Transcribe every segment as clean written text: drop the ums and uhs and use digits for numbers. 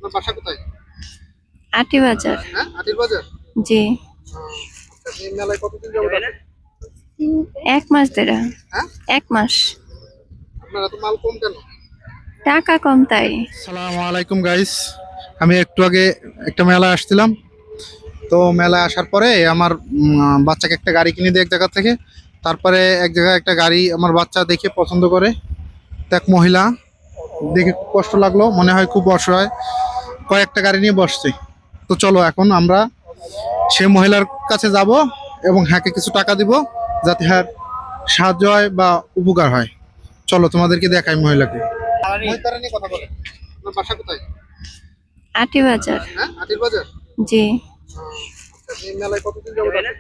আপনার বাসা কোথায়? আটি বাজার। হ্যাঁ, আটির বাজার। জি। আচ্ছা, এই মেলায় কতদিন যাবত আছেন? 1 মাস ধরে। হ্যাঁ, 1 মাস। আপনার এত মাল কম কেন? টাকা কম তাই। আসসালামু আলাইকুম গাইস, আমি একটু আগে একটা মেলা আসছিলাম। তো মেলা আসার পরে আমার বাচ্চাকে একটা গাড়ি কিনে দিই এক জায়গা থেকে। তারপরে এক জায়গায় একটা গাড়ি আমার বাচ্চা দেখে পছন্দ করে। তো এক মহিলা দেখে খুব কষ্ট লাগলো, মনে হয় খুব অসহায়, কয়েকটা গাড়ি নিয়ে বসছে। তো চলো এখন আমরা সেই মহিলার কাছে যাব এবং হ্যাঁকে কিছু টাকা দিব, যাতে হ্যাঁ সাহায্য হয় বা উপকার হয়। চলো তোমাদেরকে দেখাই মহিলাকে। মহিলারা নিয়ে কথা বলে। আপনার বাসা কোথায়? আটি বাজার। হ্যাঁ, আটির বাজার। জি। আচ্ছা, এই মেলায় কতদিন যাবত আছেন?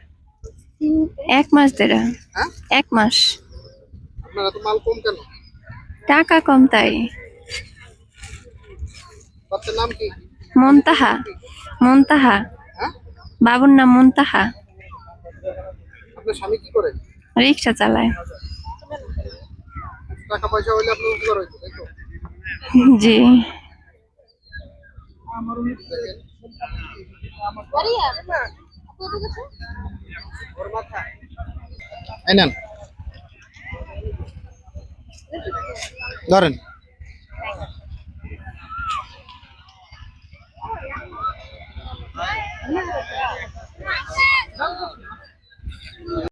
1 মাস ধরে। হ্যাঁ, 1 মাস। আপনার এত মাল কম কেন? টাকা কম তাই। বাচ্চার নাম কি? মুনতাহা। মুনতাহা। হ্যাঁ, বাবুর নাম মুনতাহা। আপনার স্বামী কি করে? রিক্সা চালায়। টাকা পয়সা হইলে আপনার উপকার হইতো, তাই তো? জি। দেখেন, এই নেন, ধরেন।